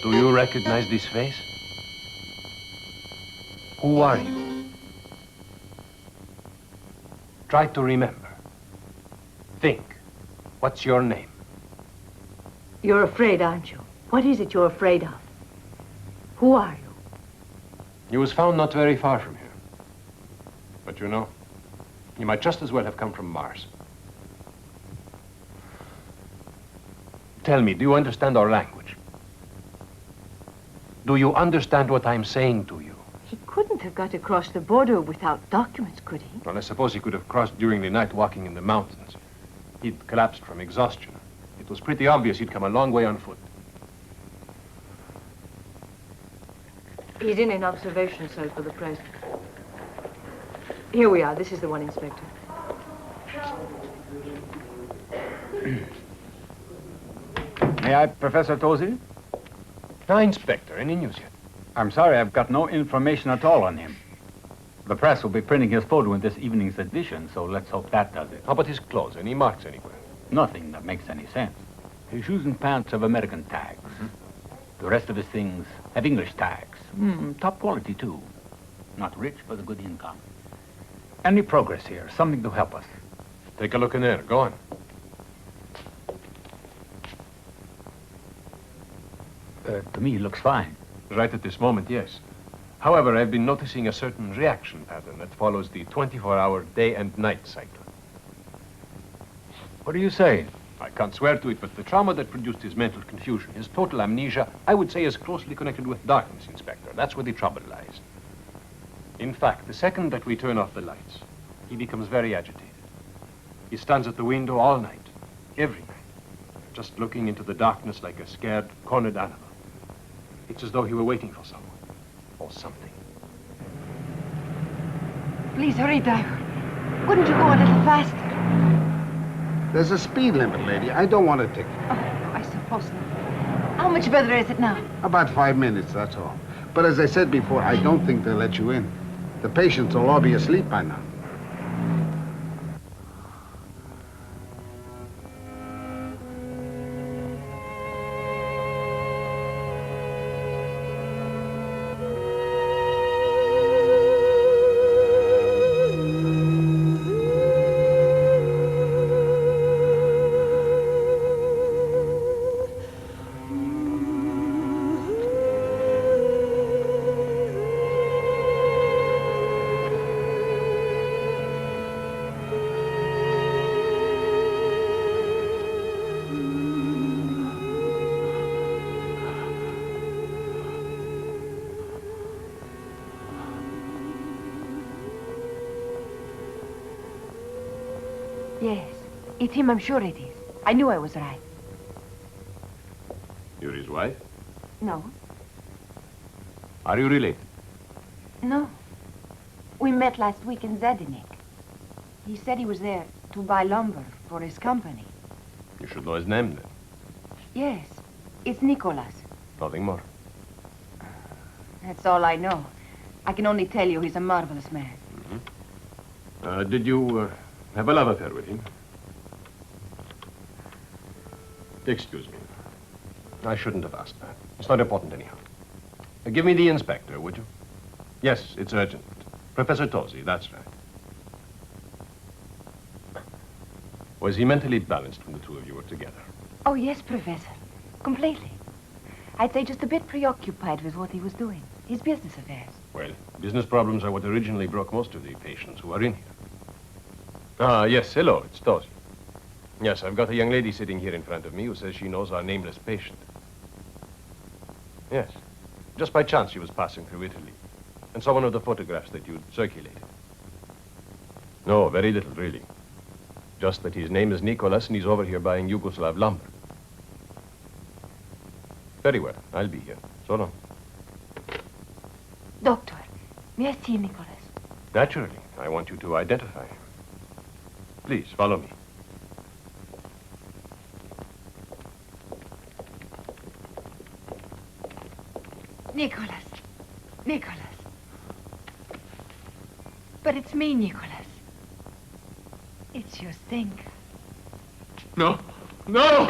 Do you recognize this face? Who are you? Try to remember. Think. What's your name? You're afraid, aren't you? What is it you're afraid of? Who are you? He was found not very far from here. But you know, he might just as well have come from Mars. Tell me, do you understand our language? Do you understand what I'm saying to you? He couldn't have got across the border without documents, could he? Well, I suppose he could have crossed during the night walking in the mountains. He'd collapsed from exhaustion. It was pretty obvious he'd come a long way on foot. He's in an observation cell for the present. Here we are. This is the one, Inspector. May I, Professor Tolstoy? Now, Inspector, any news yet? I'm sorry, I've got no information at all on him. The press will be printing his photo in this evening's edition, so let's hope that does it. How about his clothes? Any marks anywhere? Nothing that makes any sense. His shoes and pants have American tags. The rest of his things have English tags. Top quality, too. Not rich, but a good income. Any progress here? Something to help us. Take a look in there. Go on. To me, it looks fine. Right at this moment, yes. However, I've been noticing a certain reaction pattern that follows the 24-hour day and night cycle. What are you saying? I can't swear to it, but the trauma that produced his mental confusion, his total amnesia, I would say is closely connected with darkness, Inspector. That's where the trouble lies. In fact, the second that we turn off the lights, he becomes very agitated. He stands at the window all night, every night, just looking into the darkness like a scared, cornered animal. It's as though he were waiting for someone, or something. Please hurry, driver. Couldn't you go a little faster? There's a speed limit, lady. I don't want a ticket. Oh, I suppose not. How much further is it now? About 5 minutes, that's all. But as I said before, I don't think they'll let you in. The patients will all be asleep by now. Yes, it's him, I'm sure it is. I knew I was right. You're his wife? No. Are you related? No. We met last week in Zedinek. He said he was there to buy lumber for his company. You should know his name, then. Yes, it's Nicholas. Nothing more. That's all I know. I can only tell you he's a marvelous man. Did you have a love affair with him? Excuse me. I shouldn't have asked that. It's not important anyhow. Give me the inspector, would you? Yes, it's urgent. Professor Tolstoy, that's right. Was he mentally balanced when the two of you were together? Oh, yes, Professor. Completely. I'd say just a bit preoccupied with what he was doing. His business affairs. Well, business problems are what originally broke most of the patients who are in here. Ah, yes, hello, it's Tolstoy. Yes, I've got a young lady sitting here in front of me who says she knows our nameless patient. Yes. Just by chance she was passing through Italy and saw one of the photographs that you'd circulated. No, very little, really. Just that his name is Nicholas and he's over here buying Yugoslav lumber. Very well, I'll be here. So long. Doctor, may I see Nicholas? Naturally, I want you to identify him. Please, follow me. Nicholas. Nicholas. But it's me, Nicholas. It's your thing. No! No!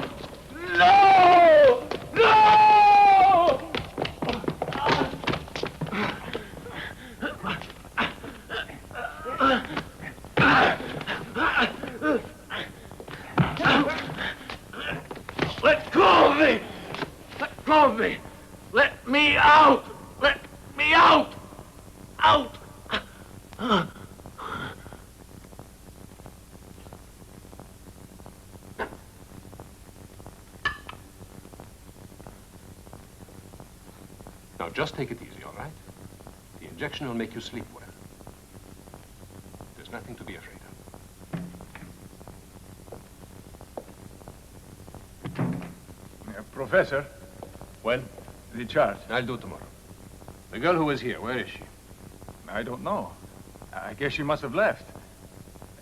No! No! Let go of me! Let go of me! Let me out! Let me out! Out! Now, just take it easy, all right? The injection will make you sleep well. There's nothing to be afraid of. Professor, When? the chart. I'll do tomorrow. The girl who was here, where is she? I don't know. I guess she must have left.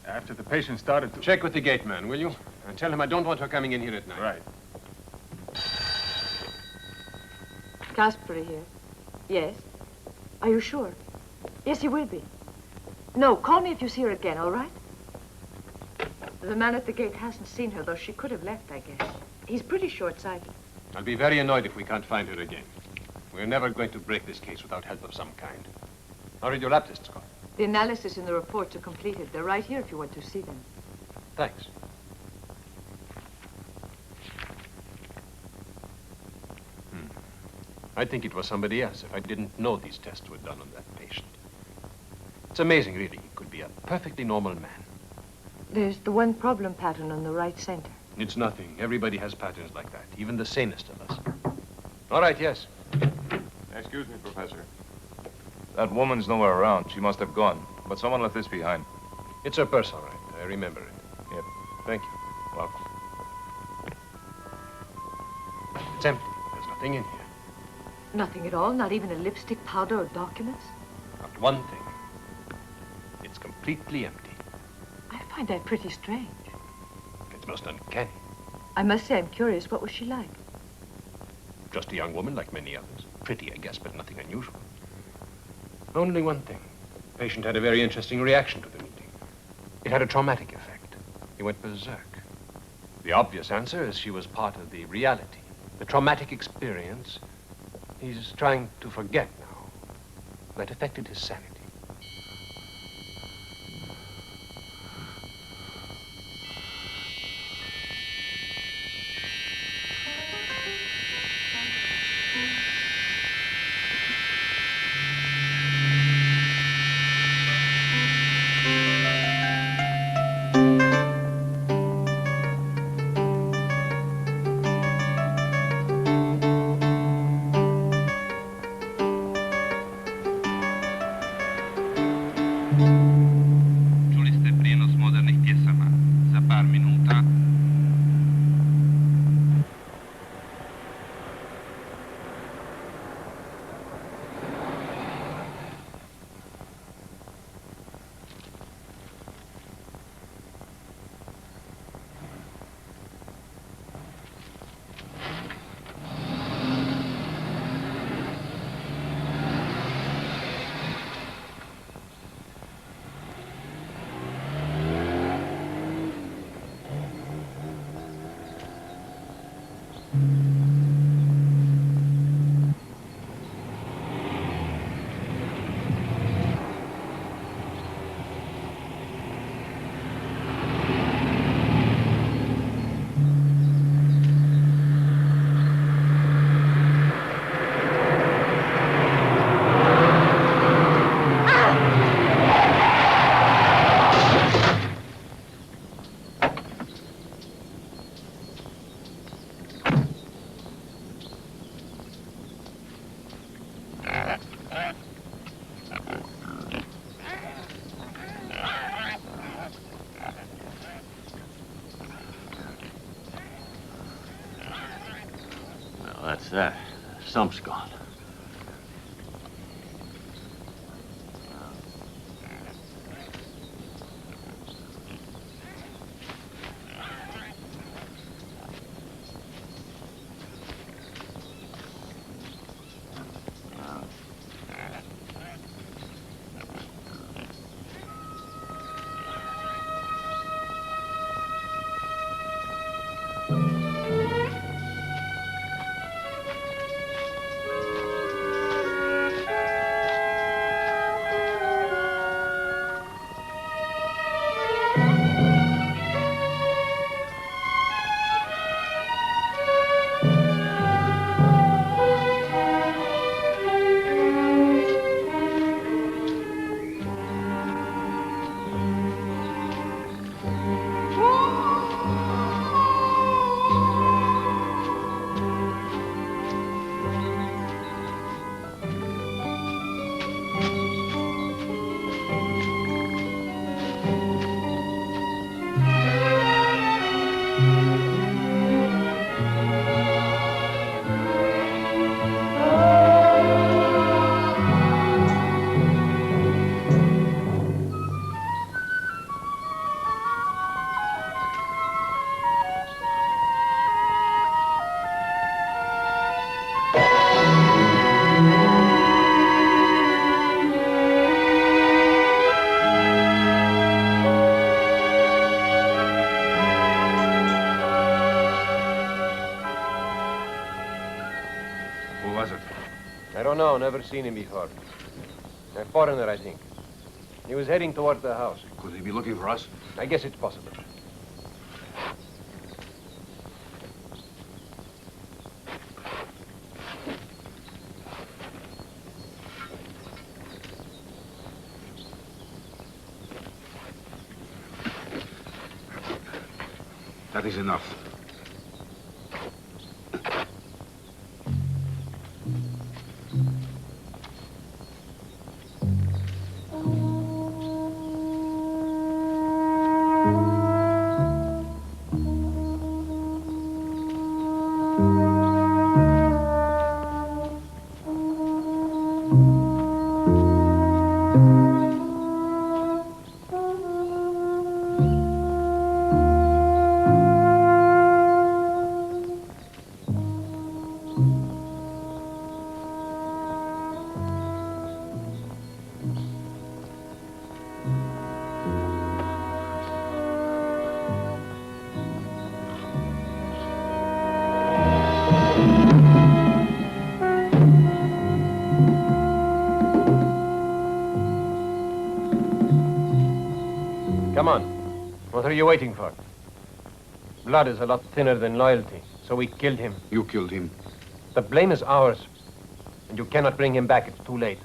After the patient started to... Check with the gate man, will you? And tell him I don't want her coming in here at night. Right. Caspary here. Yes. Are you sure? Yes, he will be. No, call me if you see her again, all right? The man at the gate hasn't seen her, though she could have left, I guess. He's pretty short-sighted. I'll be very annoyed if we can't find her again. We're never going to break this case without help of some kind. How did your lab tests go? The analysis and the reports are completed. They're right here if you want to see them. Thanks. I'd think it was somebody else if I didn't know these tests were done on that patient. It's amazing, really. He could be a perfectly normal man. There's the one problem pattern on the right center. It's nothing. Everybody has patterns like that, even the sanest of us. All right, yes. Excuse me, Professor. That woman's nowhere around. She must have gone. But someone left this behind. It's her purse, all right. I remember it. Yep. Thank you. Welcome. It's empty. There's nothing in here. Nothing at all? Not even a lipstick, powder, or documents? Not one thing. It's completely empty. I find that pretty strange. It's most uncanny. I must say I'm curious. What was she like? Just a young woman like many others. Pretty, I guess, but nothing unusual. Only one thing. The patient had a very interesting reaction to the meeting. It had a traumatic effect. He went berserk. The obvious answer is she was part of the reality. The traumatic experience he's trying to forget now. That affected his sanity. That's that. Sump's gone. I don't know. Never seen him before. A foreigner, I think. He was heading towards the house. Could he be looking for us? I guess it's possible. That is enough. Come on. What are you waiting for? Blood is a lot thinner than loyalty, so we killed him. You killed him. The blame is ours, and you cannot bring him back. It's too late.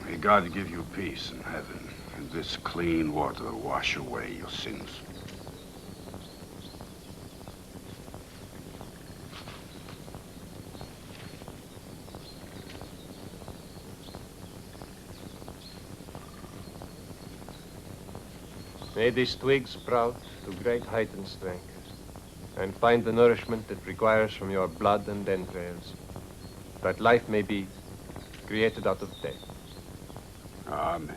May God give you peace in heaven, and this clean water wash away your sins. May these twigs sprout to great height and strength, and find the nourishment it requires from your blood and entrails, that life may be created out of death. Amen.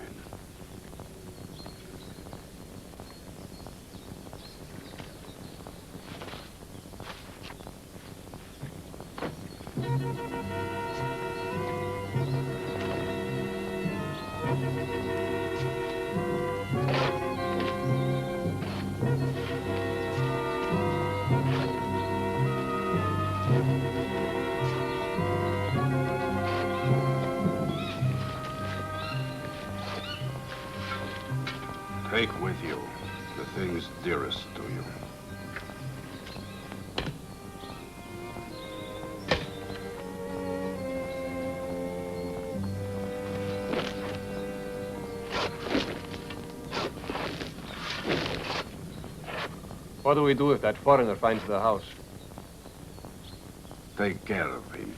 Take with you the things dearest to you. What do we do if that foreigner finds the house? Take care of him.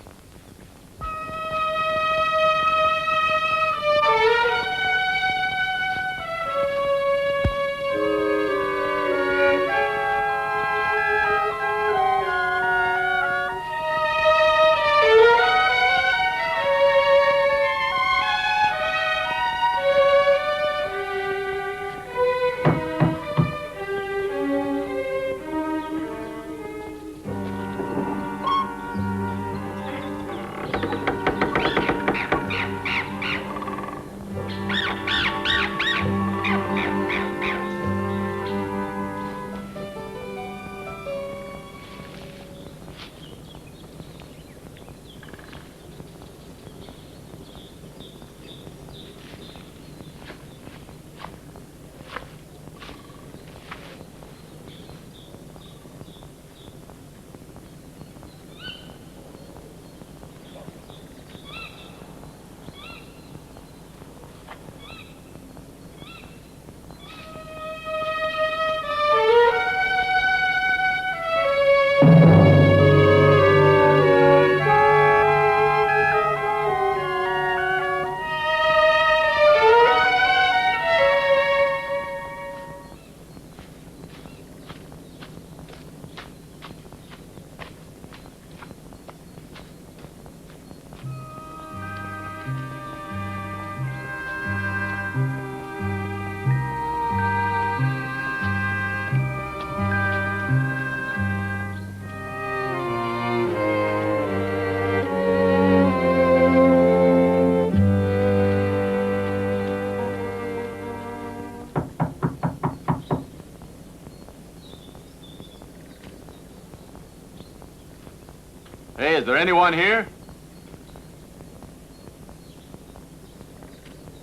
Is there anyone here?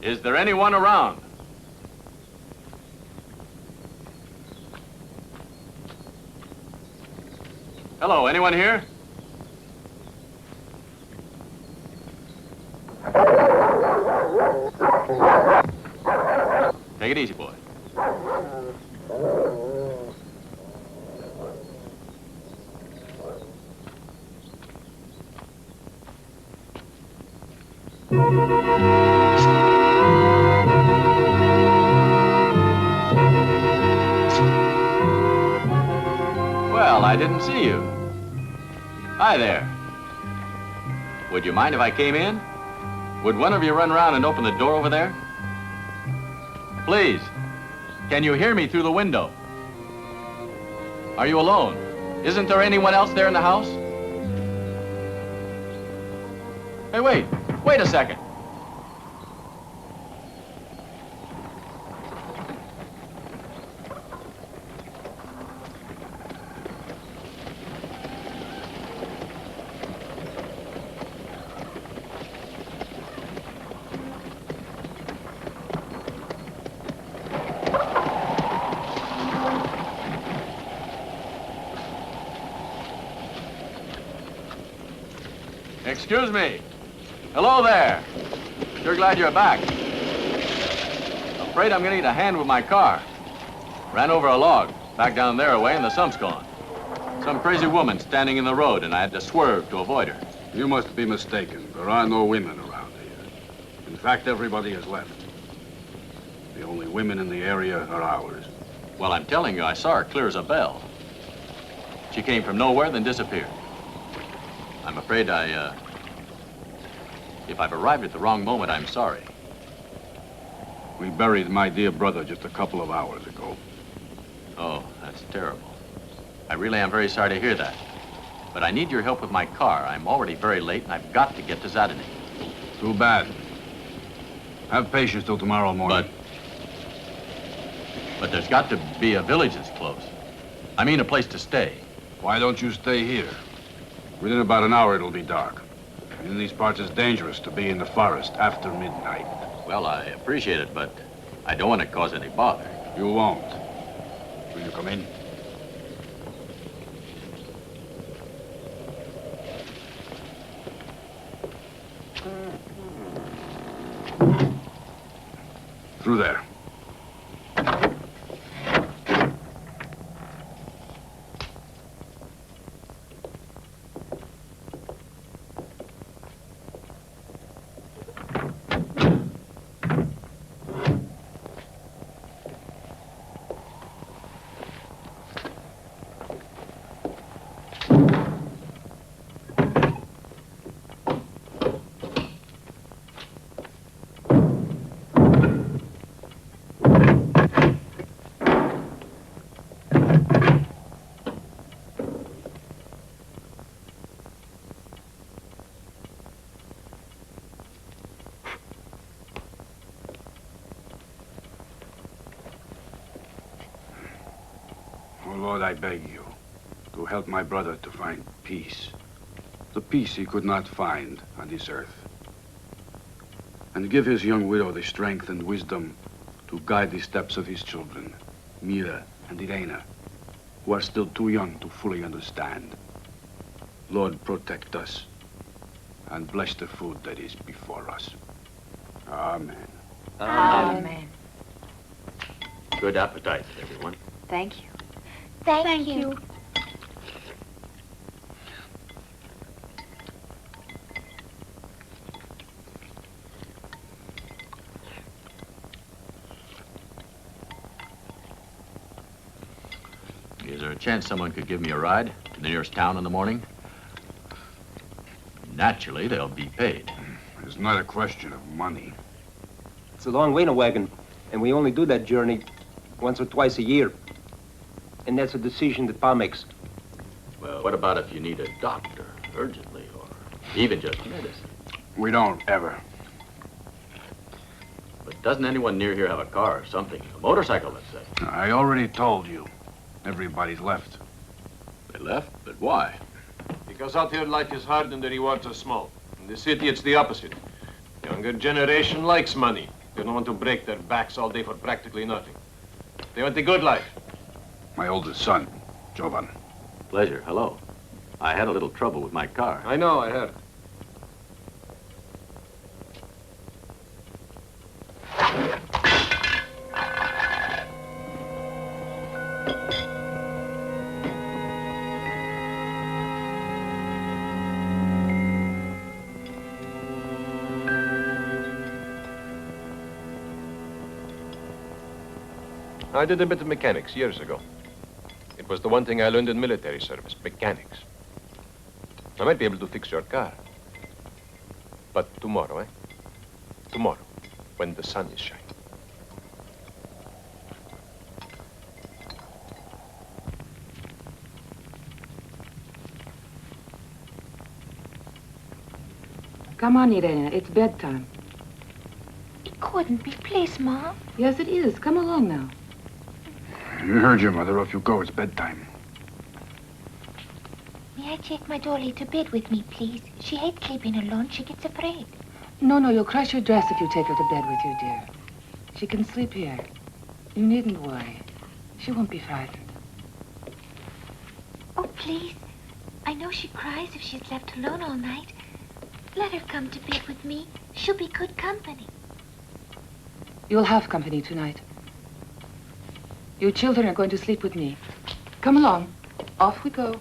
Is there anyone around? Hello, anyone here? Take it easy, boy. Well, I didn't see you. Hi there. Would you mind if I came in? Would one of you run around and open the door over there? Please. Can you hear me through the window? Are you alone? Isn't there anyone else there in the house? Hey, wait. Wait a second. Excuse me. Hello there. Sure glad you're back. Afraid I'm gonna need a hand with my car. Ran over a log, back down there away, and the sump's gone. Some crazy woman standing in the road, and I had to swerve to avoid her. You must be mistaken. There are no women around here. In fact, everybody has left. The only women in the area are ours. Well, I'm telling you, I saw her clear as a bell. She came from nowhere, then disappeared. I'm afraid if I've arrived at the wrong moment, I'm sorry. We buried my dear brother just a couple of hours ago. Oh, that's terrible. I really am very sorry to hear that. But I need your help with my car. I'm already very late, and I've got to get to Zadanik. Too bad. Have patience till tomorrow morning. But there's got to be a village that's close. I mean, a place to stay. Why don't you stay here? Within about an hour, it'll be dark. In these parts, it's dangerous to be in the forest after midnight. Well, I appreciate it, but I don't want to cause any bother. You won't. Will you come in? Through there. Lord, I beg you to help my brother to find peace. The peace he could not find on this earth. And give his young widow the strength and wisdom to guide the steps of his children, Mira and Irena, who are still too young to fully understand. Lord, protect us and bless the food that is before us. Amen. Amen. Good appetite, everyone. Thank you. Thank you. Is there a chance someone could give me a ride to the nearest town in the morning? Naturally, they'll be paid. It's not a question of money. It's a long way in a wagon, and we only do that journey once or twice a year. And that's a decision that Pa makes. Well, what about if you need a doctor urgently, or even just medicine? We don't ever. But doesn't anyone near here have a car or something? A motorcycle, let's say. I already told you. Everybody's left. They left? But why? Because Because out here life is hard and the rewards are small. In the city, it's the opposite. Younger generation likes money. They don't want to break their backs all day for practically nothing. They want the good life. My oldest son, Jovan. Pleasure. Hello. I had a little trouble with my car. I know, I heard. I did a bit of mechanics years ago. It was the one thing I learned in military service, mechanics. I might be able to fix your car. But tomorrow, eh? Tomorrow, when the sun is shining. Come on, Irene. It's bedtime. It couldn't be. Please, Mom. Yes, it is. Come along now. You heard your mother. Off you go. It's bedtime. May I take my dolly to bed with me, please? She hates sleeping alone. She gets afraid. No, you'll crush your dress if you take her to bed with you, dear. She can sleep here. You needn't worry. She won't be frightened. Oh, please. I know she cries if she's left alone all night. Let her come to bed with me. She'll be good company. You'll have company tonight. You children are going to sleep with me. Come along. Off we go.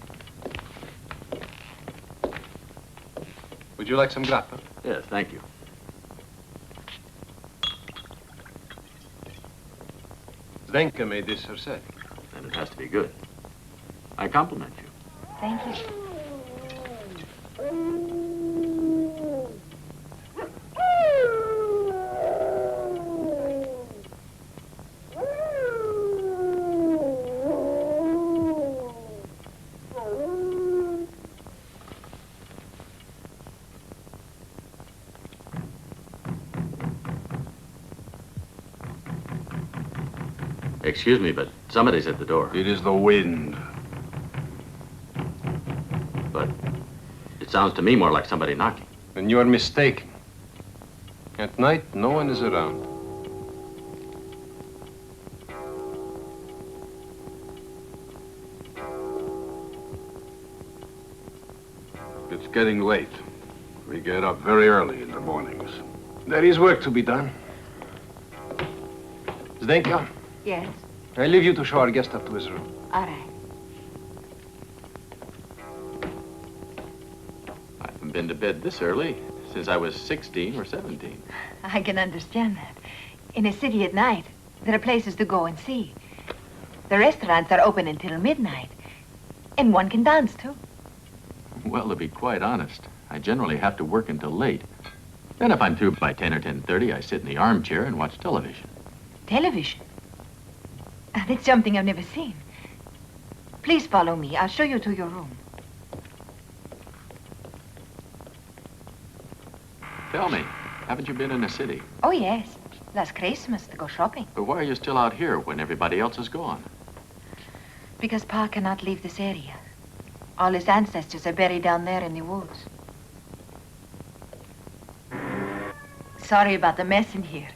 Would you like some grappa? Yes, thank you. Zdenka made this herself. Then it has to be good. I compliment you. Thank you. Excuse me, but somebody's at the door. It is the wind. But it sounds to me more like somebody knocking. Then you are mistaken. At night, no one is around. It's getting late. We get up very early in the mornings. There is work to be done. Zdenka, Yes, I leave you to show our guest up to his room. all right. I haven't been to bed this early since I was 16 or 17. I can understand that. In a city at night, there are places to go and see. The restaurants are open until midnight. And one can dance, too. Well, to be quite honest, I generally have to work until late. Then if I'm through by 10 or 10:30, I sit in the armchair and watch television. Television? That's something I've never seen. Please follow me. I'll show you to your room. Tell me, haven't you been in a city? Oh, yes. Last Christmas to go shopping. But why are you still out here when everybody else is gone? Because Pa cannot leave this area. All his ancestors are buried down there in the woods. Sorry about the mess in here.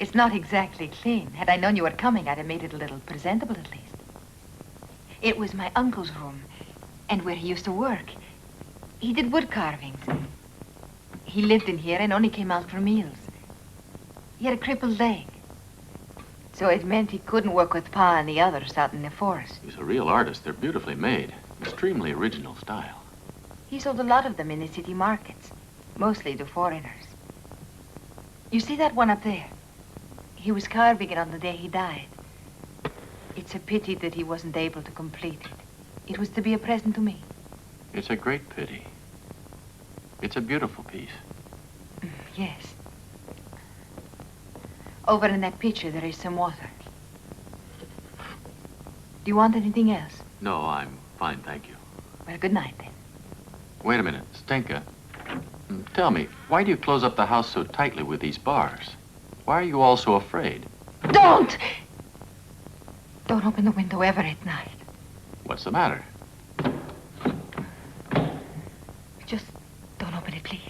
It's not exactly clean. Had I known you were coming, I'd have made it a little presentable at least. It was my uncle's room, and where he used to work. He did wood carvings. He lived in here and only came out for meals. He had a crippled leg. So it meant he couldn't work with Pa and the others out in the forest. He's a real artist. They're beautifully made. Extremely original style. He sold a lot of them in the city markets, mostly to foreigners. You see that one up there? He was carving it on the day he died. It's a pity that he wasn't able to complete it. It was to be a present to me. It's a great pity. It's a beautiful piece. Yes. Over in that pitcher, there is some water. Do you want anything else? No, I'm fine, thank you. Well, good night, then. Wait a minute, Stenka. Tell me, why do you close up the house so tightly with these bars? Why are you all so afraid? Don't! Don't open the window ever at night. What's the matter? Just don't open it, please.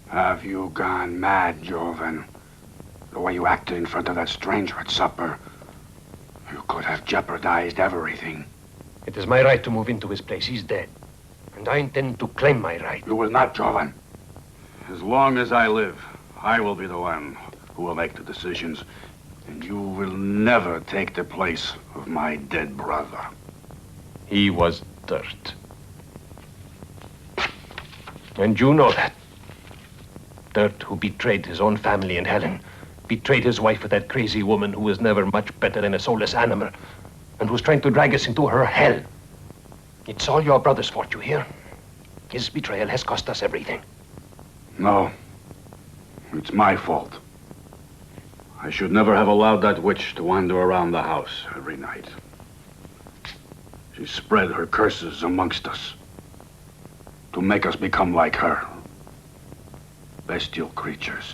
Have you gone mad, Joven? The way you acted in front of that stranger at supper. You could have jeopardized everything. It is my right to move into his place. He's dead. And I intend to claim my right. You will not, Joven. As long as I live, I will be the one who will make the decisions. And you will never take the place of my dead brother. He was dirt. And you know that. Dirt, who betrayed his own family and Helen, betrayed his wife with that crazy woman who was never much better than a soulless animal, and who's trying to drag us into her hell. It's all your brother's fault, you hear? His betrayal has cost us everything. No. It's my fault. I should never have allowed that witch to wander around the house every night. She spread her curses amongst us to make us become like her. Bestial creatures.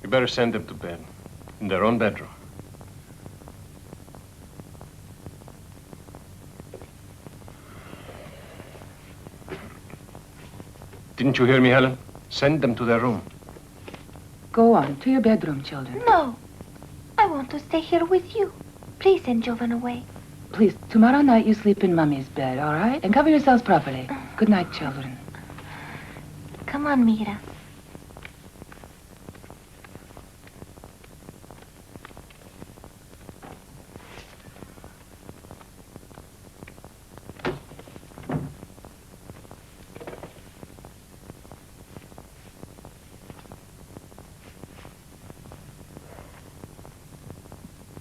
You better send them to bed, in their own bedroom. Didn't you hear me, Helen? Send them to their room. Go on, to your bedroom, children. No. I want to stay here with you. Please send Jovan away. Please, tomorrow night you sleep in Mummy's bed, all right? And cover yourselves properly. Good night, children. Come on, Mira.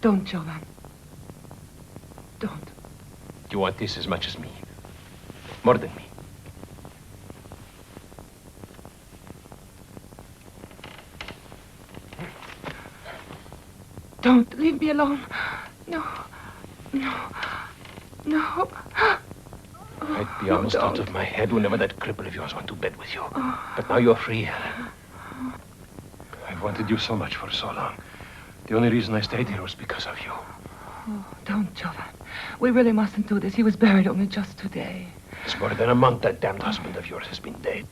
Don't, Jovan. Don't. You want this as much as me. More than me. Don't leave me alone. No. No. No. I'd be almost out of my head whenever that cripple of yours went to bed with you. But now you're free, Helen. I've wanted you so much for so long. The only reason I stayed here was because of you. Oh, don't, Jovan. We really mustn't do this. He was buried only just today. It's more than a month that damned husband of yours has been dead.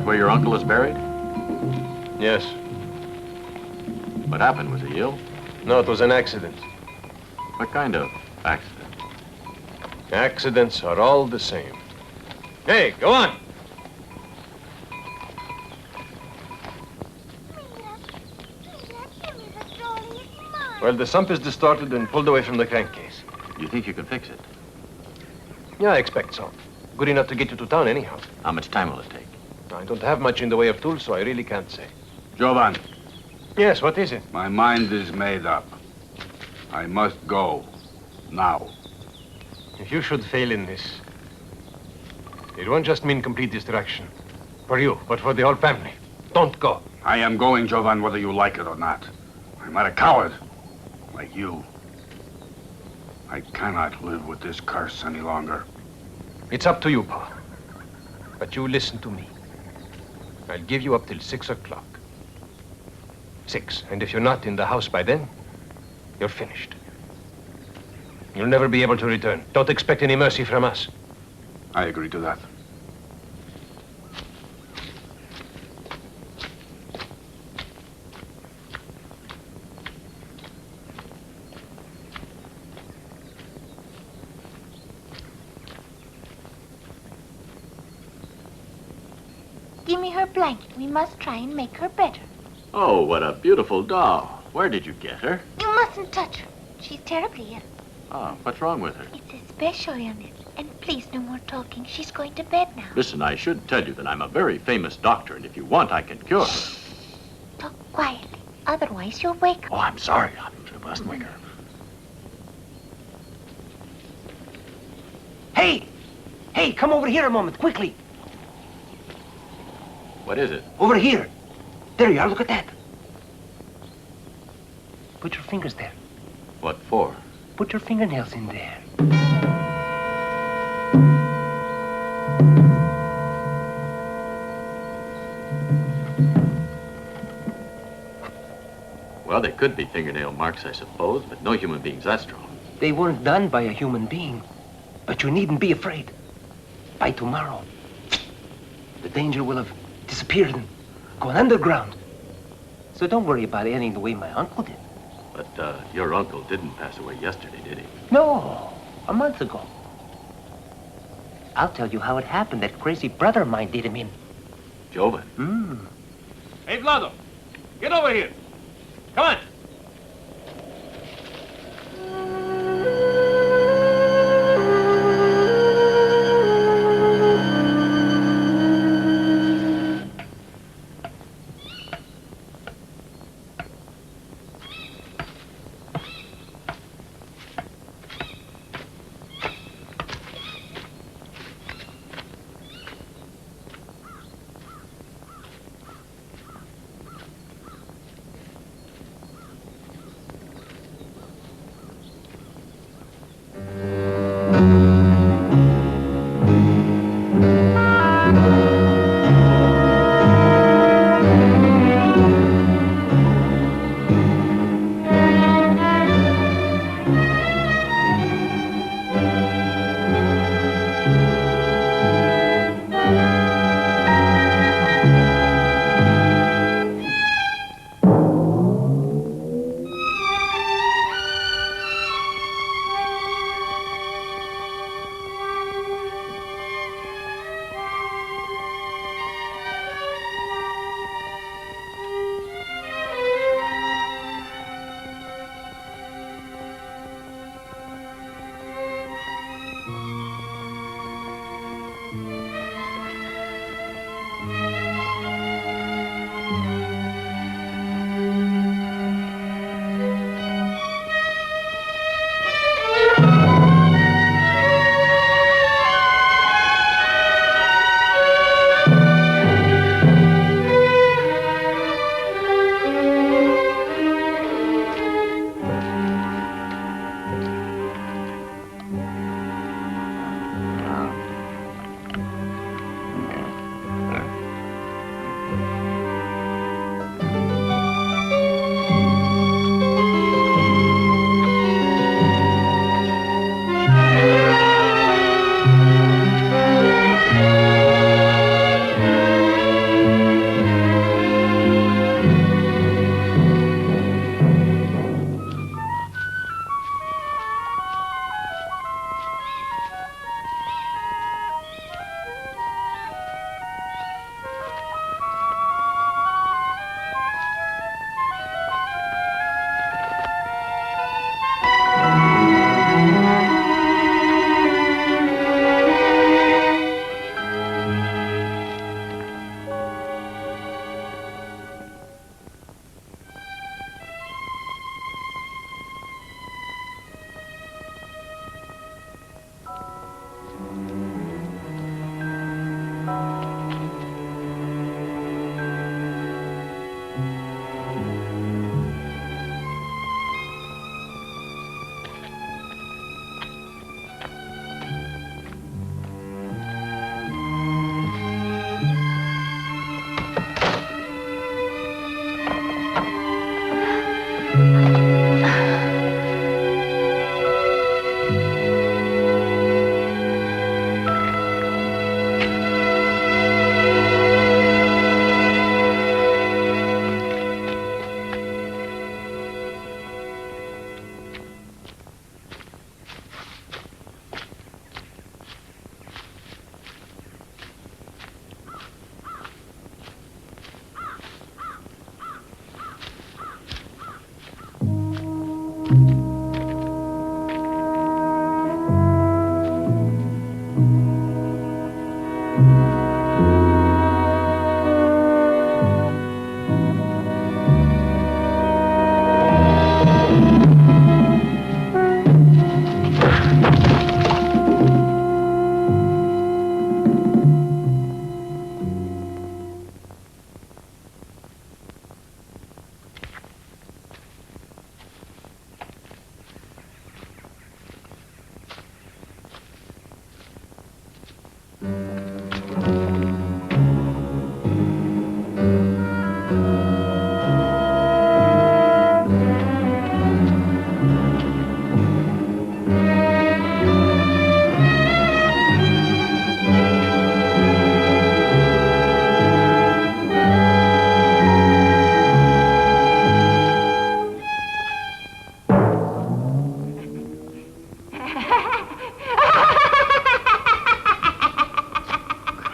Where your uncle is buried? Yes. What happened? Was he ill? No, it was an accident. What kind of accident? Accidents are all the same. Hey, go on! Well, the sump is distorted and pulled away from the crankcase. You think you can fix it? Yeah, I expect so. Good enough to get you to town anyhow. How much time will it take? I don't have much in the way of tools, so I really can't say. Jovan. Yes, what is it? My mind is made up. I must go. Now. If you should fail in this, it won't just mean complete destruction. For you, but for the whole family. Don't go. I am going, Jovan, whether you like it or not. I'm not a coward, like you. I cannot live with this curse any longer. It's up to you, Pa. But you listen to me. I'll give you up till 6 o'clock. 6. And if you're not in the house by then, you're finished. You'll never be able to return. Don't expect any mercy from us. I agree to that. Give me her blanket. We must try and make her better. Oh, what a beautiful doll. Where did you get her? You mustn't touch her. She's terribly ill. Oh, what's wrong with her? It's a special illness. And please, no more talking. She's going to bed now. Listen, I should tell you that I'm a very famous doctor, and if you want, I can cure her. Talk quietly. Otherwise, you'll wake her. Oh, I'm sorry. I mustn't wake her. Hey! Hey, come over here a moment, quickly. What is it? Over here. There you are, look at that. Put your fingers there. What for? Put your fingernails in there. Well, they could be fingernail marks, I suppose, but no human being's that strong. They weren't done by a human being. But you needn't be afraid. By tomorrow, the danger will have disappeared and gone underground. So don't worry about ending the way my uncle did. But your uncle didn't pass away yesterday, did he? No, a month ago. I'll tell you how it happened. That crazy brother of mine did him in. Jovan? Hey, Vlado, get over here. Come on.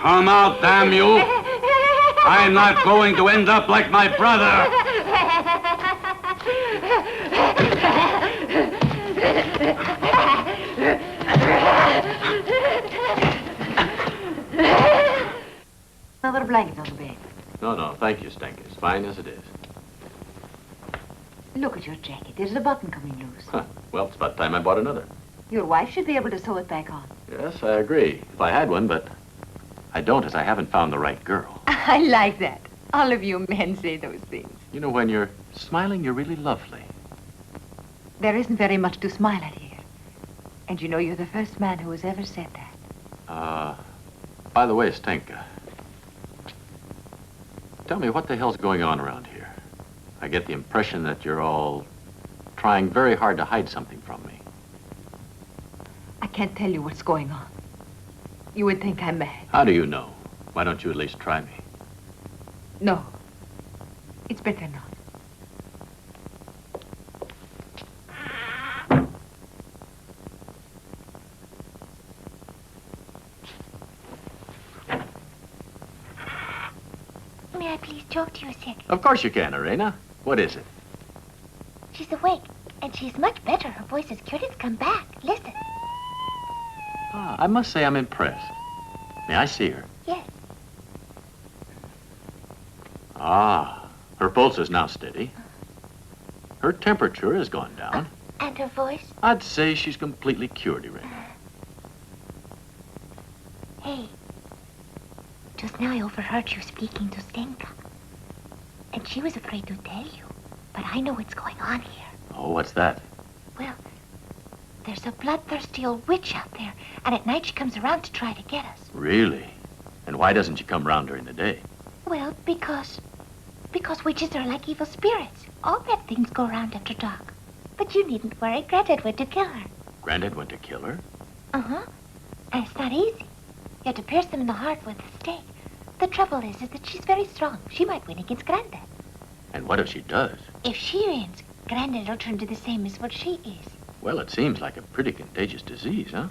Come out, damn you! I'm not going to end up like my brother! Another blanket on the bed. No, thank you, Stenka. It's fine as it is. Look at your jacket. There's a button coming loose. Huh. Well, it's about time I bought another. Your wife should be able to sew it back on. Yes, I agree. If I had one, but I don't, as I haven't found the right girl. I like that. All of you men say those things. You know, when you're smiling, you're really lovely. There isn't very much to smile at here. And you know, you're the first man who has ever said that. By the way, Stenka, tell me what the hell's going on around here? I get the impression that you're all trying very hard to hide something from me. I can't tell you what's going on. You would think I'm mad. How do you know? Why don't you at least try me? No. It's better not. May I please talk to you a second? Of course you can, Irena. What is it? She's awake, and she's much better. Her voice is cured. It's come back. Listen. I must say I'm impressed. May I see her? Yes. Her pulse is now steady. Her temperature has gone down. And her voice? I'd say she's completely cured, Irena. Hey. Just now I overheard you speaking to Stenka. And she was afraid to tell you. But I know what's going on here. Oh, what's that? Well, there's a bloodthirsty old witch out there. And at night she comes around to try to get us. Really? And why doesn't she come round during the day? Well, because witches are like evil spirits. All bad things go around after dark. But you needn't worry. Granddad went to kill her. Granddad went to kill her? Uh-huh. And it's not easy. You have to pierce them in the heart with a stake. The trouble is that she's very strong. She might win against Granddad. And what if she does? If she wins, Granddad will turn to the same as what she is. Well, it seems like a pretty contagious disease, huh?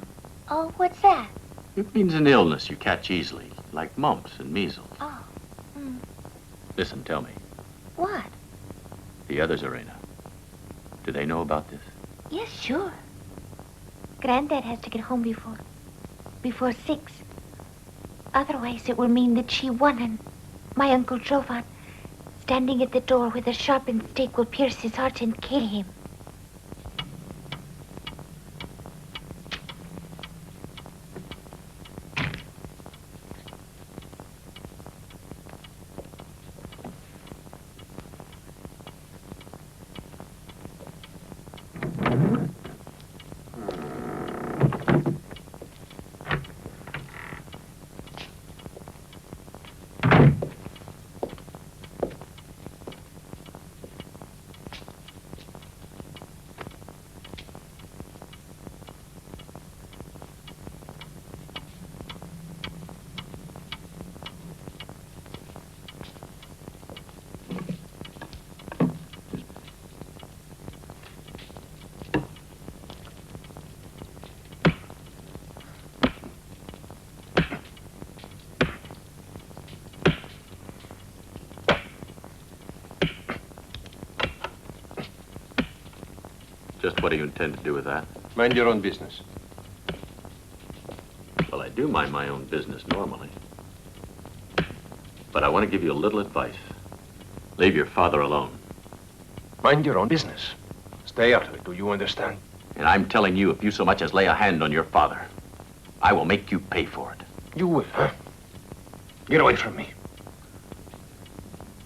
Oh, what's that? It means an illness you catch easily, like mumps and measles. Oh. Listen, tell me. What? The others, Irena. Do they know about this? Yes, sure. Granddad has to get home before 6. Otherwise, it will mean that she won and my Uncle Jovan, standing at the door with a sharpened stake, will pierce his heart and kill him. Just what do you intend to do with that? Mind your own business. Well, I do mind my own business normally. But I want to give you a little advice. Leave your father alone. Mind your own business. Stay out of it, do you understand? And I'm telling you, if you so much as lay a hand on your father, I will make you pay for it. You will, huh? Get away from me.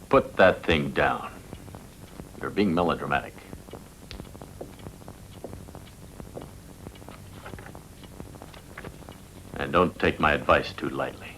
Put that thing down. You're being melodramatic. And don't take my advice too lightly.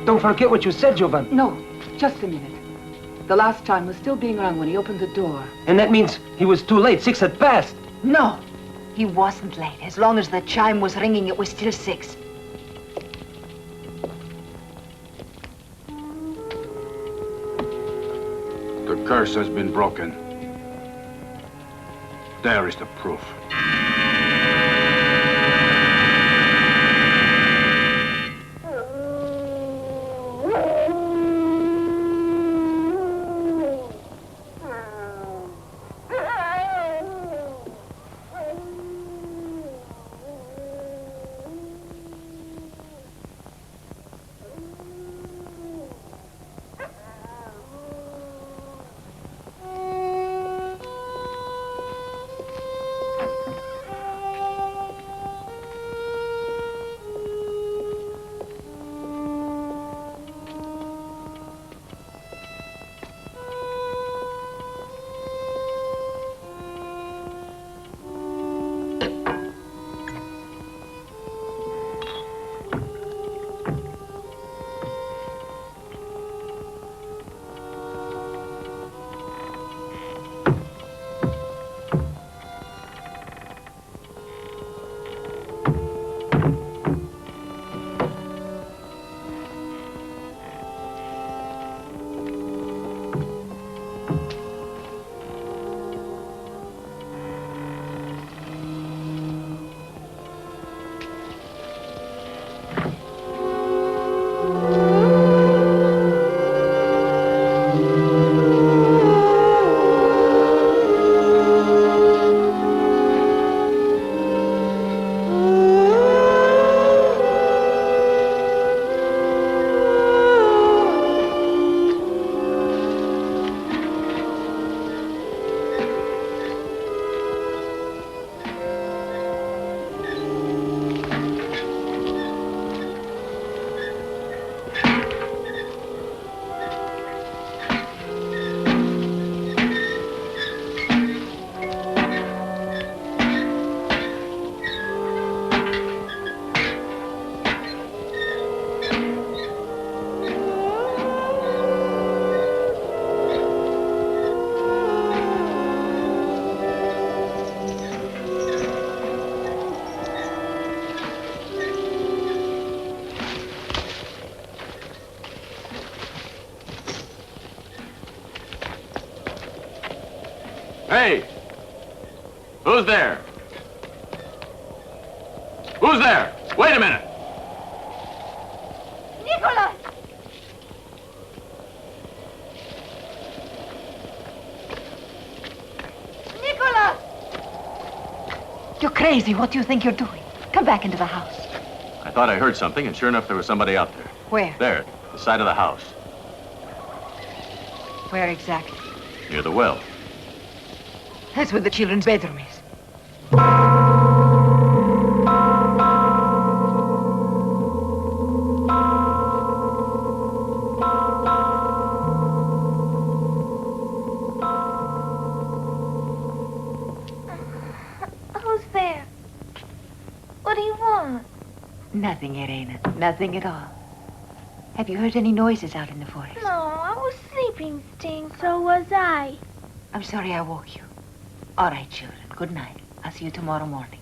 Don't forget what you said, Jovan. No, just a minute. The last chime was still being rung when he opened the door. And that means he was too late. 6 had passed. No, he wasn't late. As long as the chime was ringing, it was still 6. The curse has been broken. There is the proof. Hey! Who's there? Who's there? Wait a minute! Nicholas! Nicholas! You're crazy. What do you think you're doing? Come back into the house. I thought I heard something, and sure enough, there was somebody out there. Where? There, the side of the house, Where exactly? near the well. That's where the children's bedroom is. Who's there? What do you want? Nothing, Irena. Nothing at all. Have you heard any noises out in the forest? No, I was sleeping, Sting. So was I. I'm sorry I woke you. All right, children. Good night. I'll see you tomorrow morning.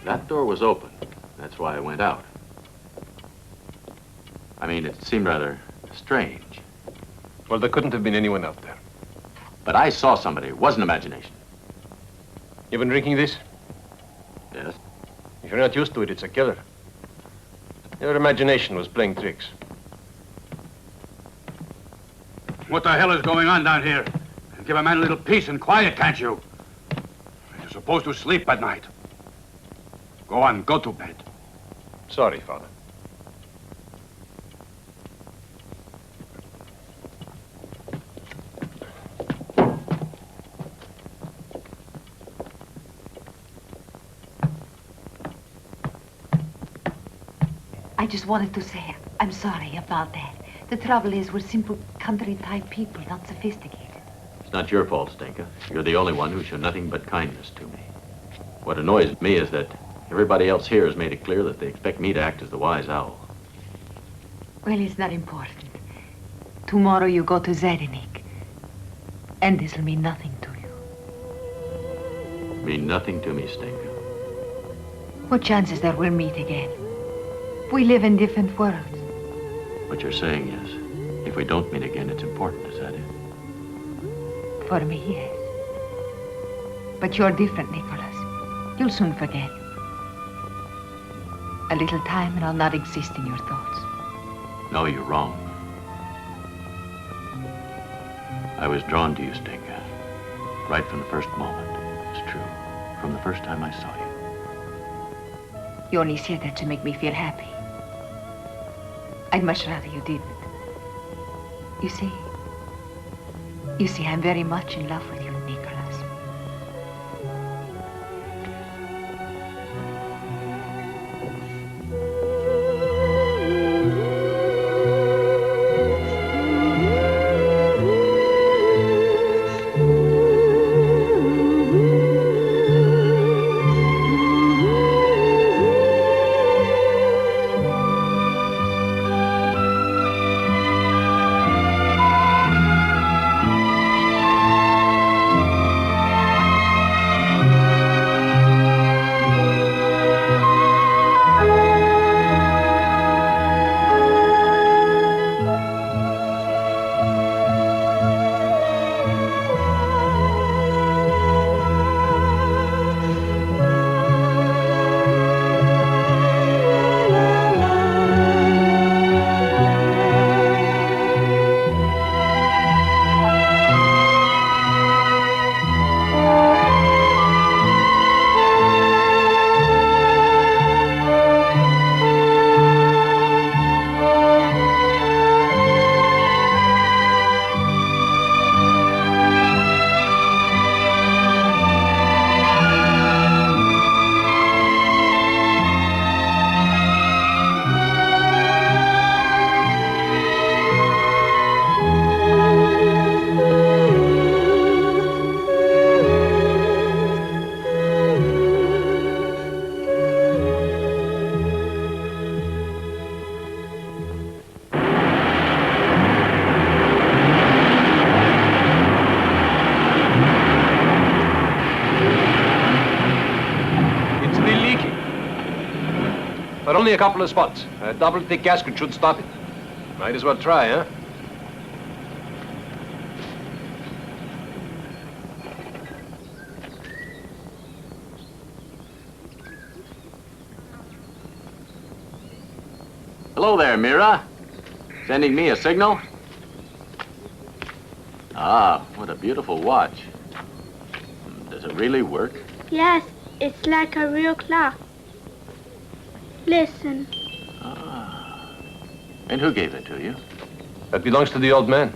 That door was open. That's why I went out. I mean, it seemed rather strange. Well, there couldn't have been anyone out there. But I saw somebody. It wasn't imagination. You've been drinking this? Yes? If you're not used to it, it's a killer. Your imagination was playing tricks. What the hell is going on down here? Give a man a little peace and quiet, can't you? You're supposed to sleep at night. Go on, go to bed. Sorry, Father. I just wanted to say I'm sorry about that. The trouble is we're simple country-type people, not sophisticated. It's not your fault, Stenka. You're the only one who showed nothing but kindness to me. What annoys me is that everybody else here has made it clear that they expect me to act as the wise owl. Well, it's not important. Tomorrow you go to Zdenek. And this'll mean nothing to you. Mean nothing to me, Stenka. What chances there we'll meet again? We live in different worlds. What you're saying is, if we don't meet again, it's important, is that it? For me, yes. But you're different, Nicholas. You'll soon forget. A little time and I'll not exist in your thoughts. No, you're wrong. I was drawn to you, Stenka. Right from the first moment. It's true. From the first time I saw you. You only said that to make me feel happy. I'd much rather you didn't. You see, I'm very much in love with you, Nicholas. But only a couple of spots. A double-thick gasket should stop it. Might as well try, huh? Hello there, Mira. Sending me a signal? Ah, what a beautiful watch. Does it really work? Yes, it's like a real clock. Listen. Ah. And who gave it to you? That belongs to the old man.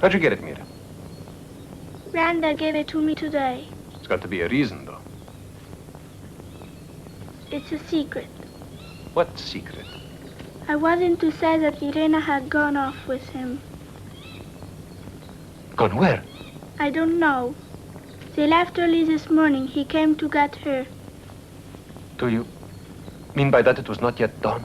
How'd you get it, Mira? Randa gave it to me today. It's got to be a reason, though. It's a secret. What secret? I wasn't to say that Irena had gone off with him. Gone where? I don't know. They left early this morning. He came to get her. Do you mean by that it was not yet dawn?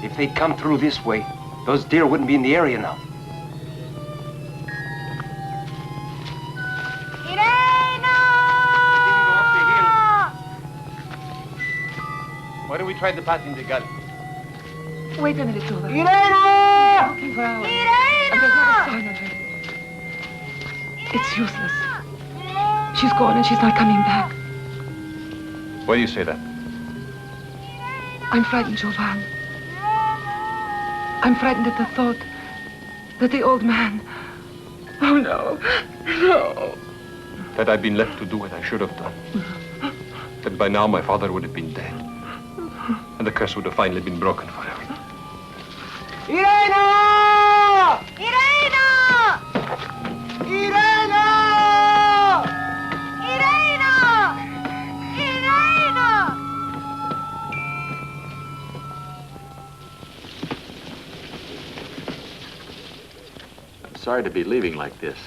If they'd come through this way, those deer wouldn't be in the area now. Why don't we try the path in the gully? Wait a minute, Tola. Irena! Looking for hours. And there's not a sign of her. It's useless. She's gone and she's not coming back. Why do you say that? I'm frightened, Jovan. I'm frightened at the thought that the old man... Oh, no. No. That I'd been left to do what I should have done. That by now my father would have been dead. And the curse would have finally been broken forever. Irena! Irena! sorry to be leaving like this,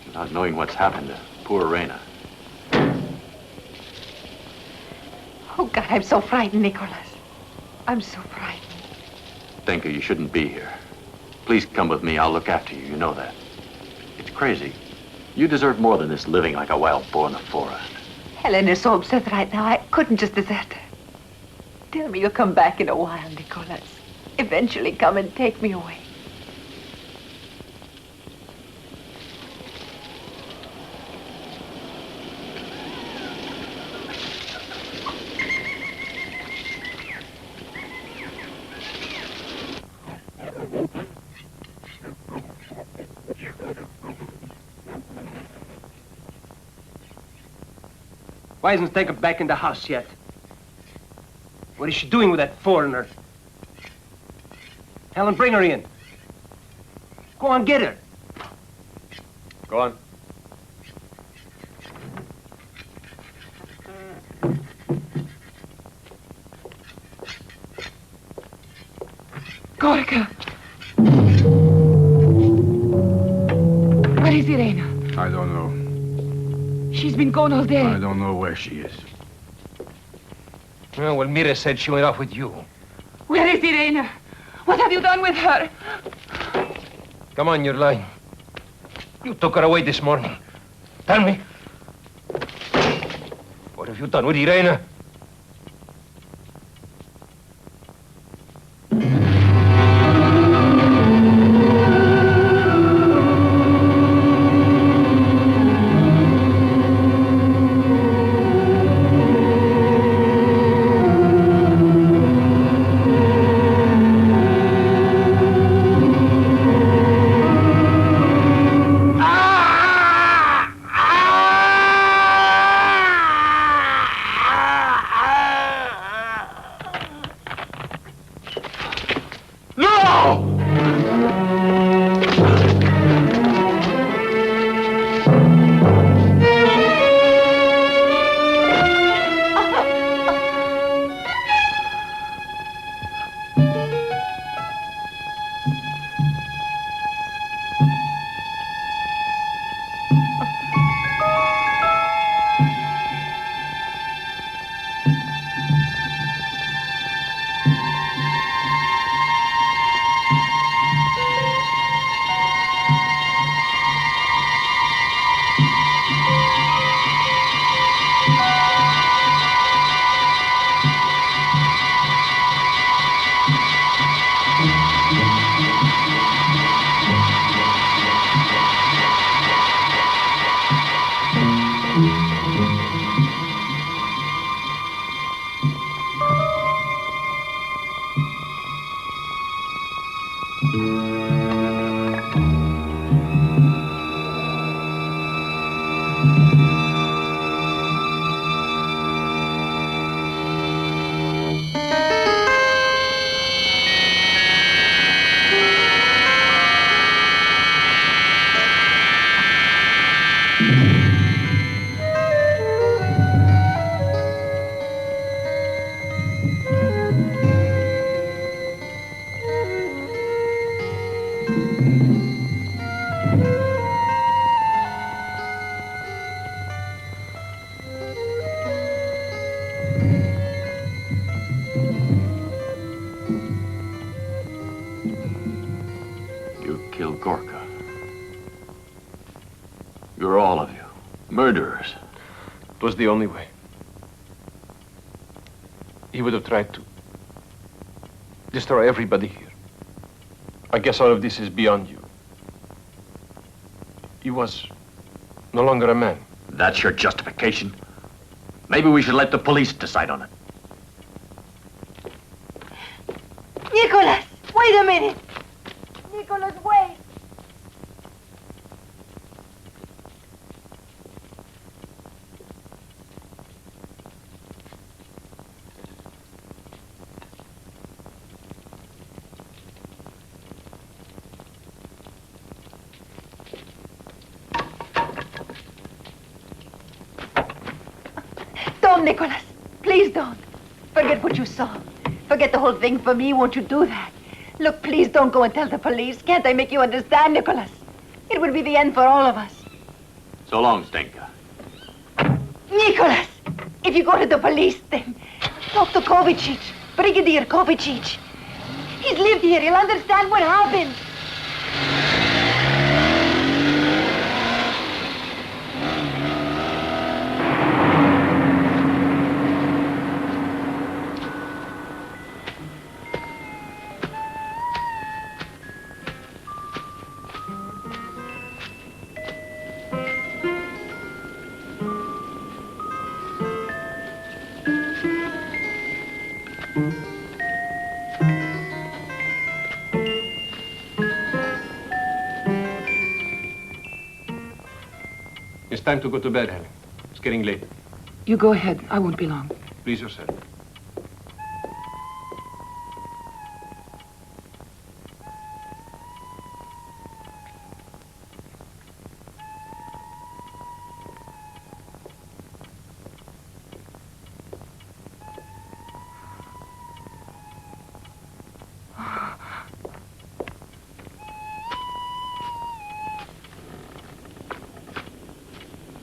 without knowing what's happened to poor Reina. Oh, God, I'm so frightened, Nicholas. I'm so frightened. Stenka, you shouldn't be here. Please come with me. I'll look after you. You know that. It's crazy. You deserve more than this living like a wild boar in the forest. Helen is so upset right now. I couldn't just desert her. Tell me you'll come back in a while, Nicholas. Eventually come and take me away. Why isn't Stenka back in the house yet? What is she doing with that foreigner? Helen, bring her in. Go on, get her. Go on. Gorka! Where is Irena? I don't know. She's been gone all day. I don't know where she is. Well, Mira said she went off with you. Where is Irena? What have you done with her? Come on, you're lying. You took her away this morning. Tell me. What have you done with Irena? You're all of you murderers. It was the only way. He would have tried to destroy everybody here. I guess all of this is beyond you. He was no longer a man. That's your justification? Maybe we should let the police decide on it. Nicholas, wait a minute. Nicholas, wait. Don't, Nicholas. Please don't. Forget what you saw. Forget the whole thing for me. Won't you do that? Look, please don't go and tell the police. Can't I make you understand, Nicholas? It would be the end for all of us. So long, Stenka. Nicholas, if you go to the police, then talk to Kovacic, Brigadier Kovacic. He's lived here. He'll understand what happened. It's time to go to bed, Helen. It's getting late. You go ahead. I won't be long. Please yourself.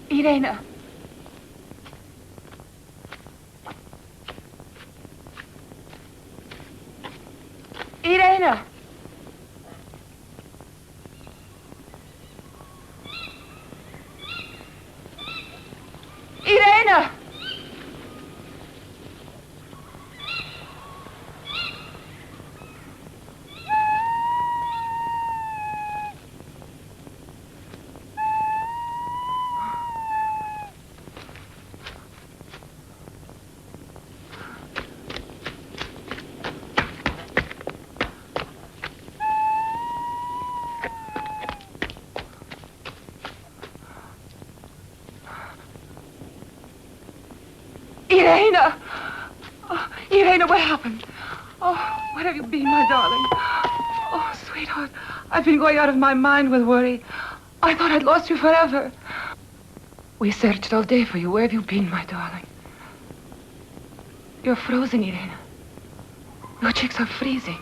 Irena. Irena. Irena. Irena! Oh, Irena, what happened? Oh, where have you been, my darling? Oh, sweetheart, I've been going out of my mind with worry. I thought I'd lost you forever. We searched all day for you. Where have you been, my darling? You're frozen, Irena. Your cheeks are freezing.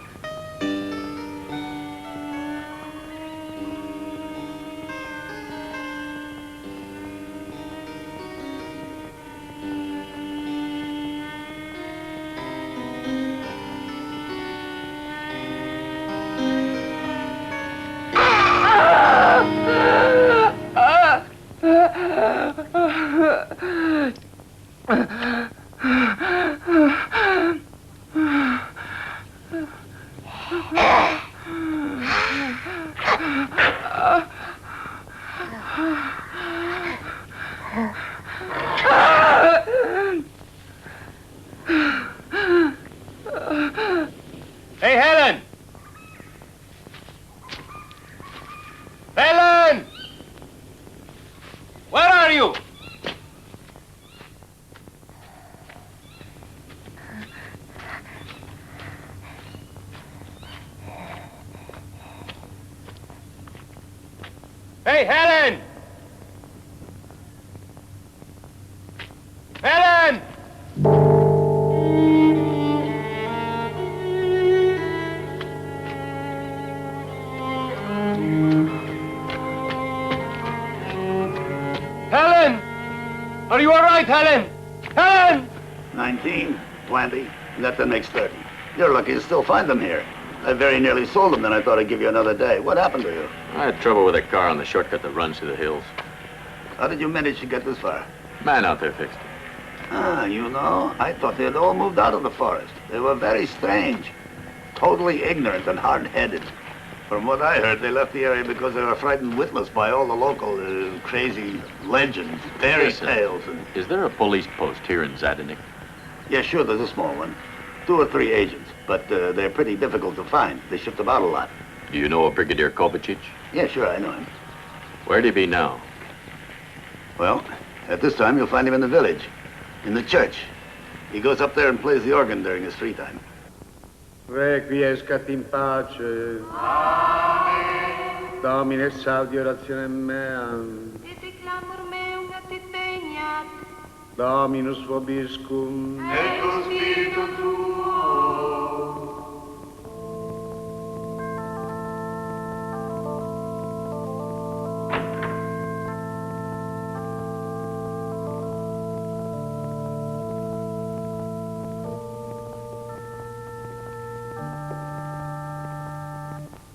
Hey, Helen! Helen! Where are you? Hey, Helen! Helen! Helen! Are you all right, Helen? Helen! 19, 20, that makes 30. You're lucky to still find them here. I very nearly sold them, then I thought I'd give you another day. What happened to you? I had trouble with a car on the shortcut that runs through the hills. How did you manage to get this far? Man out there fixed it. Ah, you know, I thought they had all moved out of the forest. They were very strange. Totally ignorant and hard-headed. From what I heard, they left the area because they were frightened witless by all the local crazy legends, fairy tales, and... Is there a police post here in Zadanik? Yeah, sure, there's a small one. 2 or 3 agents, but they're pretty difficult to find. They shift about a lot. Do you know a Brigadier Kovacic? Yeah, sure, I know him. Where'd he be now? Well, at this time, you'll find him in the village, in the church. He goes up there and plays the organ during his free time. Requiescat in pace. Amen. Domine salvi orationem meam. Et clamor meum et veniat. Dominus vobiscum. Et spiritu tuo.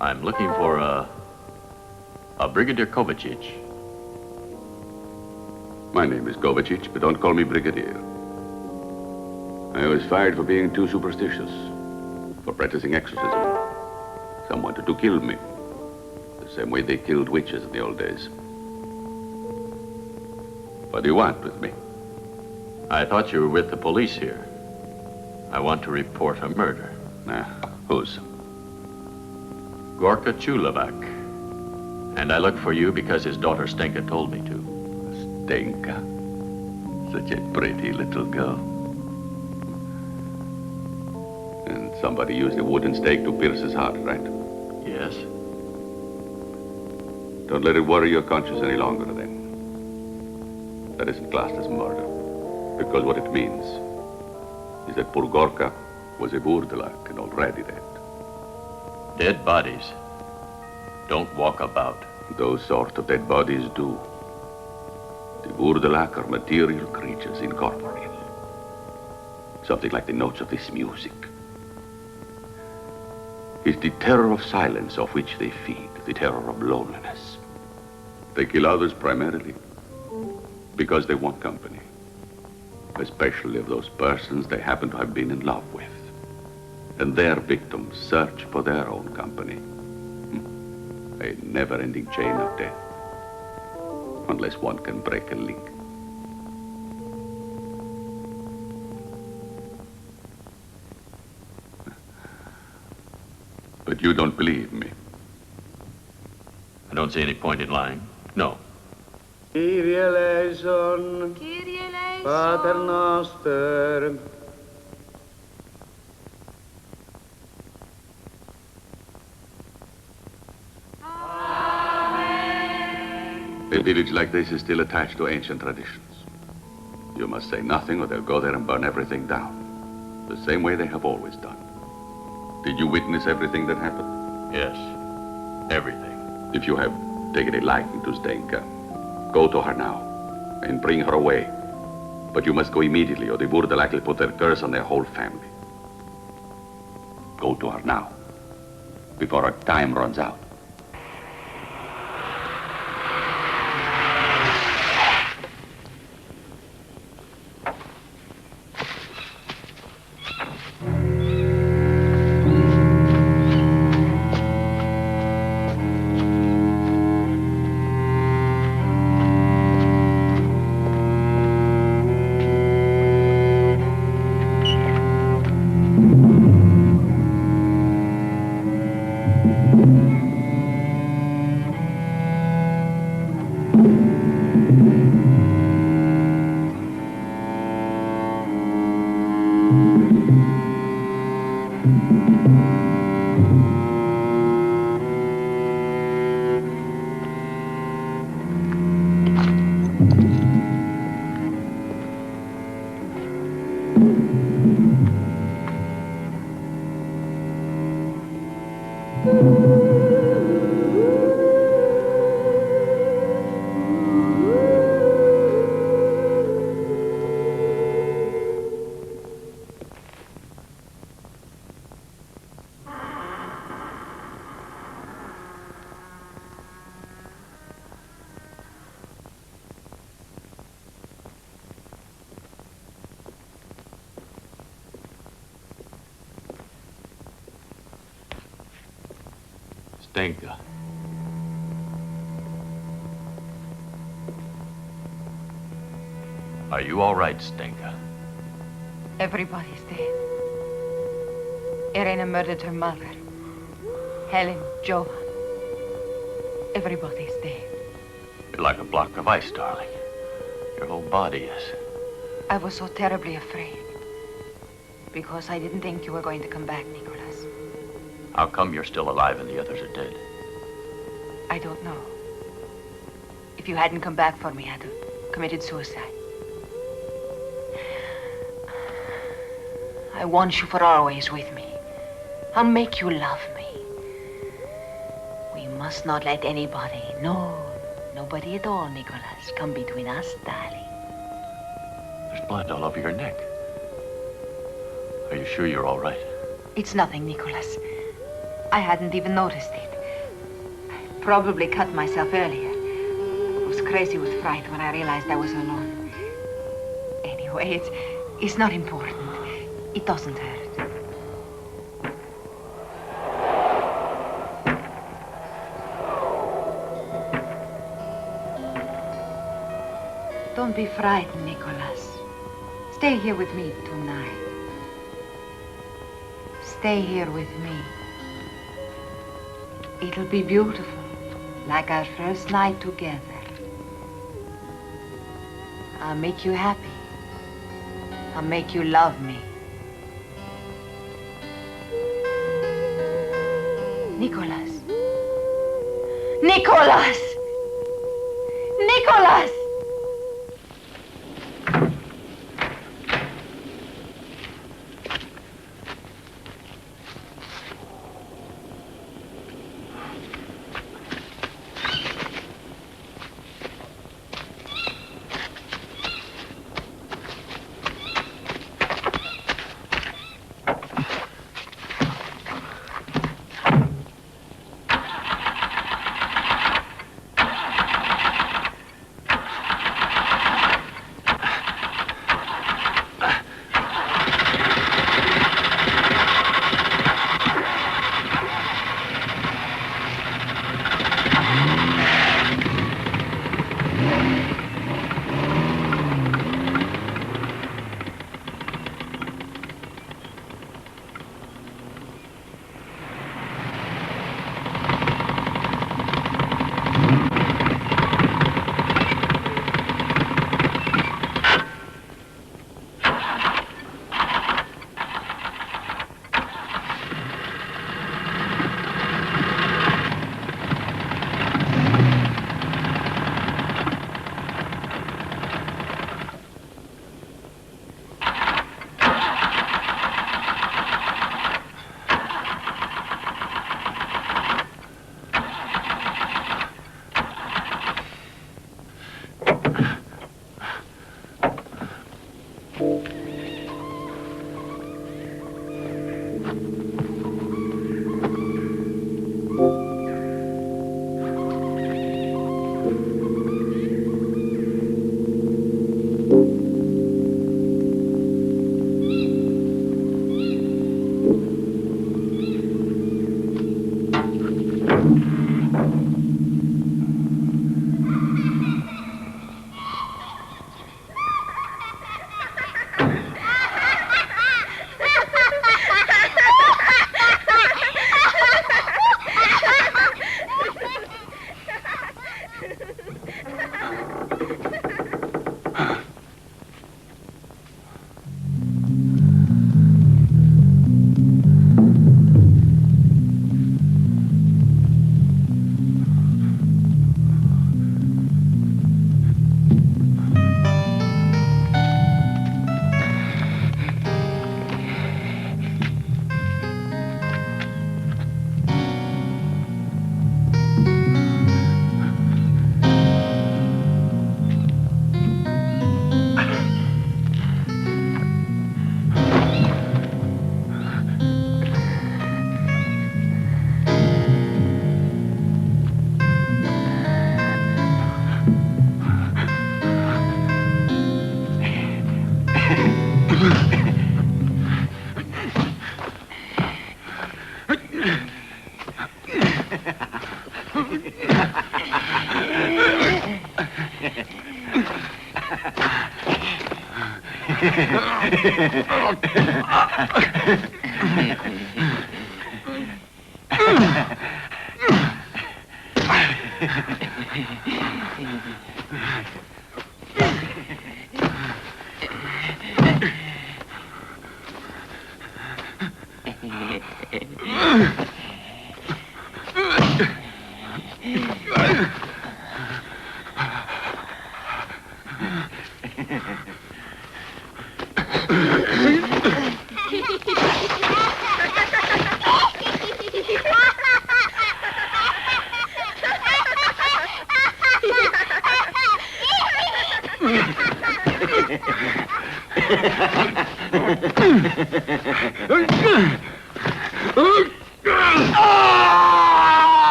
I'm looking for a Brigadier Kovacic. My name is Kovacic, but don't call me Brigadier. I was fired for being too superstitious, for practicing exorcism. Some wanted to kill me, the same way they killed witches in the old days. What do you want with me? I thought you were with the police here. I want to report a murder. Whose? Gorka Chulavak. And I look for you because his daughter Stenka told me to. Stenka? Such a pretty little girl. And somebody used a wooden stake to pierce his heart, right? Yes. Don't let it worry your conscience any longer, then. That isn't classed as murder. Because what it means is that poor Gorka was a Vourdalak and already dead. Dead bodies don't walk about. Those sort of dead bodies do. The Vourdalak are material creatures, incorporeal. Something like the notes of this music. It's the terror of silence of which they feed, the terror of loneliness. They kill others primarily because they want company. Especially of those persons they happen to have been in love with. And their victims search for their own company. A never-ending chain of death. Unless one can break a link. But you don't believe me. I don't see any point in lying. No. Kyrie eleison, Pater noster. A village like this is still attached to ancient traditions. You must say nothing or they'll go there and burn everything down. The same way they have always done. Did you witness everything that happened? Yes, everything. If you have taken a liking to Stenka, go to her now and bring her away. But you must go immediately or the Vourdalak will put their curse on their whole family. Go to her now, before our time runs out. Stenka. Are you all right, Stenka? Everybody's dead. Irena murdered her mother. Helen, Jovan. Everybody's dead. You're like a block of ice, darling. Your whole body is. I was so terribly afraid. Because I didn't think you were going to come back, Nicholas. How come you're still alive and the others are dead? I don't know. If you hadn't come back for me, I'd have committed suicide. I want you for always with me. I'll make you love me. We must not let anybody, nobody at all, Nicholas, come between us, darling. There's blood all over your neck. Are you sure you're all right? It's nothing, Nicholas. I hadn't even noticed it. probably cut myself earlier. I was crazy with fright when I realized I was alone. Anyway, it's not important. It doesn't hurt. Don't be frightened, Nicholas. Stay here with me tonight. Stay here with me. It'll be beautiful, like our first night together. I'll make you happy. I'll make you love me. Nicholas. Nicholas! Nicholas!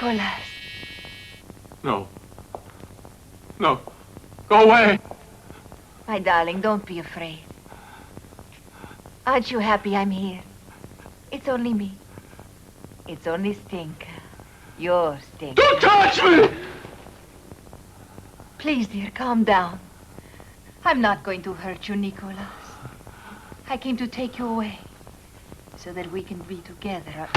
Nicholas. No. No. Go away. My darling, don't be afraid. Aren't you happy I'm here? It's only me. It's only Stinker. Your Stinker. Don't touch me! Please, dear, calm down. I'm not going to hurt you, Nicholas. I came to take you away so that we can be together.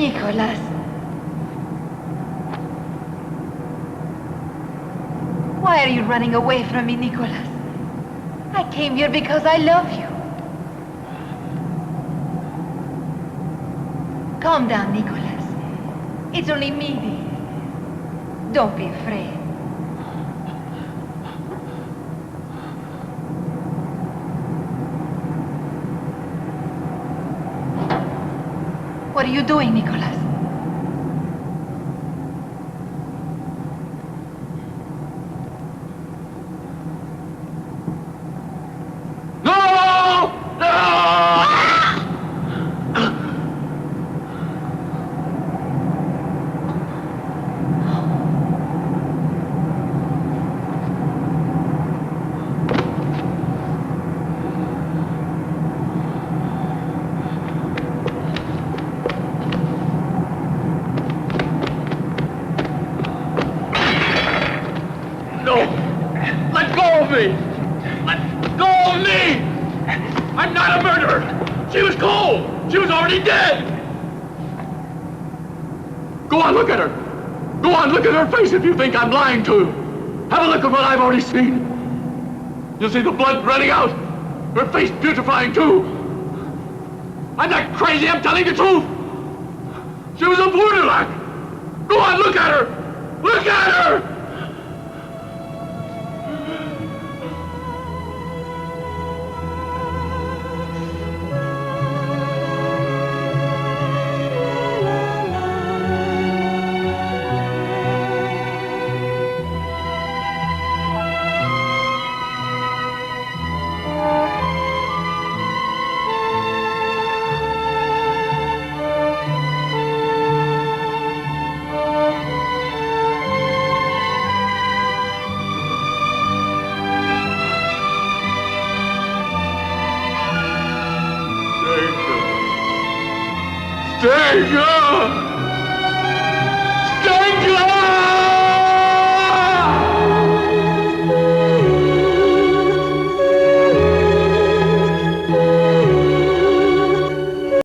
Nicholas. Why Why are you running away from me, Nicholas? I came here because I love you. Calm down, Nicholas. It's only me, dear. Don't be afraid. What are you doing, Nicholas? If you think I'm lying to you, have a look at what I've already seen. You'll see the blood running out, her face putrefying too. I'm not crazy, I'm telling the truth. She was a Vourdalak. Go on, look at her. Look at her. Stasia!